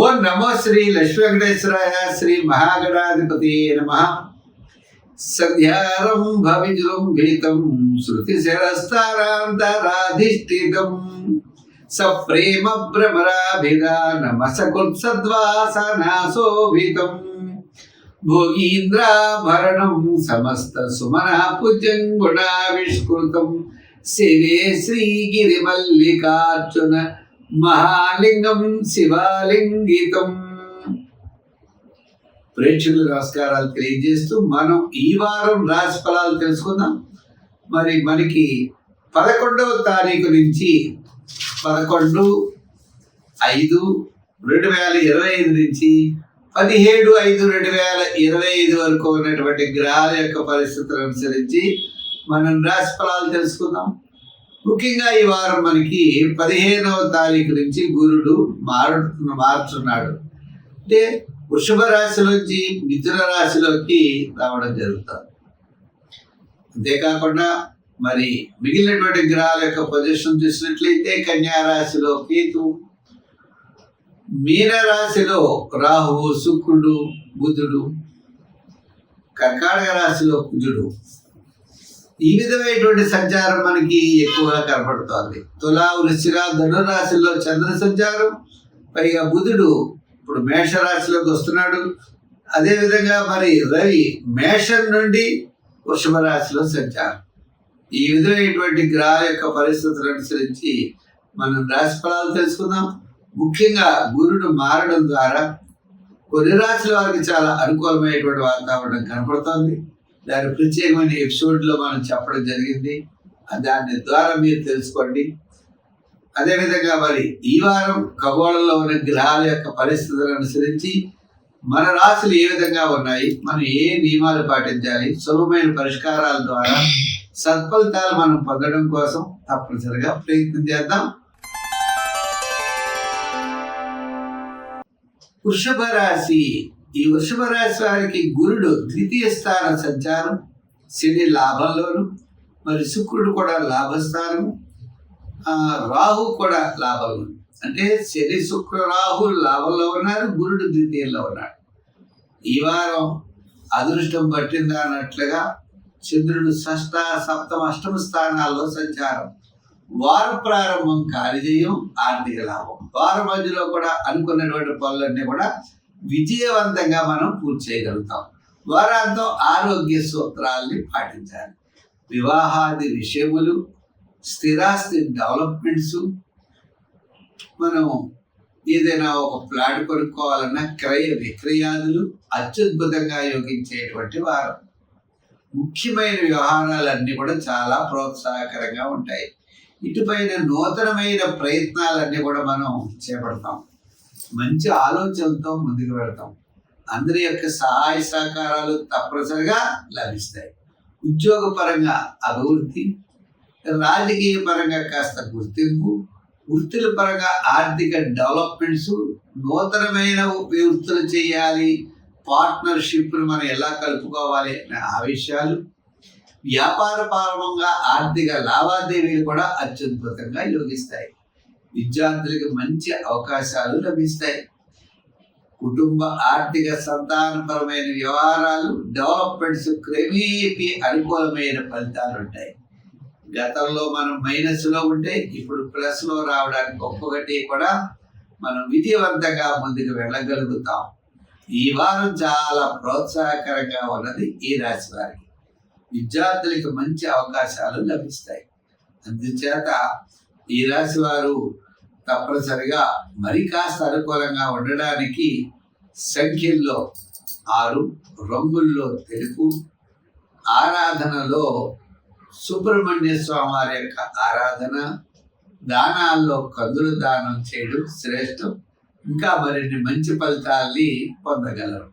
ఓం నమో శ్రీ లక్ష్మీ వెంకటేశ్వరాయ శ్రీ మహాగణాధిపతి నమః. సంధ్యారంభ విజృంభితం శృతి శరస్తారాంతరాధిష్ఠితం సప్రేమ భ్రమరాభిధానమసకుత్సద్వాసనాశోభితం భోగీంద్రాభరణం సమస్త సుమన పుజంగుణావిష్కృతం శివే శ్రీగిరిమల్లికార్జున మహాలింగం శివాలింగితం. ప్రేక్షకులు నమస్కారాలు తెలియజేస్తూ మనం ఈ వారం రాశి ఫలాలు తెలుసుకుందాం. మరి మనకి 11వ తారీఖు నుంచి 11/5/2025 నుంచి 17/5/2025 వరకు ఉన్నటువంటి గ్రహాల యొక్క పరిస్థితులను అనుసరించి మనం రాశి ఫలాలు తెలుసుకుందాం. ముఖ్యంగా ఈ వారం మనకి 15వ తారీఖు నుంచి గురుడు మారుతున్నాడు. అంటే వృషభ రాశిలోంచి మిథున రాశిలోకి రావడం జరుగుతుంది. అంతేకాకుండా మరి మిగిలినటువంటి గ్రహాల యొక్క పొజిషన్ చూసినట్లయితే కన్యా రాశిలో కేతు, మీన రాశిలో రాహువు, శుక్రుడు, బుధుడు, కర్కాటక రాశిలో కుజుడు. ఈ విధమైనటువంటి సంచారం మనకి ఎక్కువగా కనపడుతోంది. తులా, వృశ్చిక, ధనురాశిలో చంద్ర సంచారం, పైగా బుధుడు ఇప్పుడు మేషరాశిలోకి వస్తున్నాడు. అదేవిధంగా మరి రవి మేషం నుండి వృషభ రాశిలో సంచారం. ఈ విధమైనటువంటి గ్రహాల యొక్క పరిస్థితులను అనుసరించి మనం రాశి ఫలాలు తెలుసుకుందాం. ముఖ్యంగా గురుడు మారడం ద్వారా కొన్ని రాశుల వారికి చాలా అనుకూలమైనటువంటి వాతావరణం కనపడుతోంది. దాని ప్రత్యేకమైన ఎపిసోడ్లో మనం చెప్పడం జరిగింది. దాని ద్వారా మీరు తెలుసుకోండి. అదేవిధంగా మరి ఈ వారం ఖగోళంలో ఉన్న గ్రహాల యొక్క పరిస్థితులను అనుసరించి మన రాశులు ఏ విధంగా ఉన్నాయి, మనం ఏ నియమాలు పాటించాలి, సులభమైన పరిష్కారాల ద్వారా సత్ఫలితాలు మనం పొందడం కోసం తప్పనిసరిగా ప్రయత్నం చేద్దాం. వృషభ రాశి. ఈ వృషభ రాశి వారికి గురుడు ద్వితీయ స్థాన సంచారం, శని లాభంలోను, మరి శుక్రుడు కూడా లాభస్థానము, రాహు కూడా లాభంలో. అంటే శని, శుక్ర, రాహు లాభంలో ఉన్నారు, గురుడు ద్వితీయంలో ఉన్నాడు. ఈ వారం అదృష్టం పట్టిందా అన్నట్లుగా చంద్రుడు షష్ఠ, సప్తమ, అష్టమ స్థానాల్లో సంచారం. వార ప్రారంభం కార్యజయం, ఆర్థిక లాభం. వారం మధ్యలో కూడా అనుకున్నటువంటి పనులన్నీ కూడా విజయవంతంగా మనం పూర్తి చేయగలుగుతాం. వారాంతం ఆరోగ్య సూత్రాల్ని పాటించాలి. వివాహాది విషయములు, స్థిరాస్తి డెవలప్మెంట్స్, మనం ఏదైనా ఒక ప్లాట్ కొనుక్కోవాలన్నా క్రయ విక్రయాదులు అత్యద్భుతంగా యోగించేటువంటి వారం. ముఖ్యమైన వ్యవహారాలన్నీ కూడా చాలా ప్రోత్సాహకరంగా ఉంటాయి. ఇటుపైన నూతనమైన ప్రయత్నాలన్నీ కూడా మనం చేపడతాం. మంచి ఆలోచనలతో ముందుకు వెళ్తాం. అందరి యొక్క సహాయ సహకారాలు తప్పనిసరిగా లభిస్తాయి. ఉద్యోగపరంగా అభివృద్ధి, రాజకీయ పరంగా కాస్త గుర్తింపు, వృత్తుల పరంగా ఆర్థిక డెవలప్మెంట్స్, నూతనమైన వృత్తులు చేయాలి, పార్ట్నర్షిప్ను మనం ఎలా కలుపుకోవాలి అనే ఆ విషయాలు, వ్యాపార పరంగా ఆర్థిక లావాదేవీలు కూడా అత్యద్భుతంగా యోగిస్తాయి. విద్యార్థులకు మంచి అవకాశాలు లభిస్తాయి. కుటుంబ ఆర్థిక సంతానపరమైన వ్యవహారాలు, డెవలప్మెంట్స్ క్రమేపీ అనుకూలమైన ఫలితాలు ఉంటాయి. గతంలో మనం మైనస్లో ఉంటే ఇప్పుడు ప్లస్లో రావడానికి ఒక్కొక్కటి కూడా మనం విజయవంతంగా ముందుకు వెళ్ళగలుగుతాం. ఈ వారం చాలా ప్రోత్సాహకరంగా ఉన్నది ఈ రాశి వారికి. విద్యార్థులకు మంచి అవకాశాలు లభిస్తాయి. అందుచేత ఈ రాశి వారు తప్పనిసరిగా మరి కాస్త అనుకూలంగా ఉండడానికి సంఖ్యల్లో 6, రంగుల్లో తెలుపు, ఆరాధనలో సుబ్రహ్మణ్య స్వామి వారి యొక్క ఆరాధన, దానాల్లో కందులు దానం చేయడం శ్రేష్టం. ఇంకా మరిన్ని మంచి ఫలితాల్ని పొందగలరు.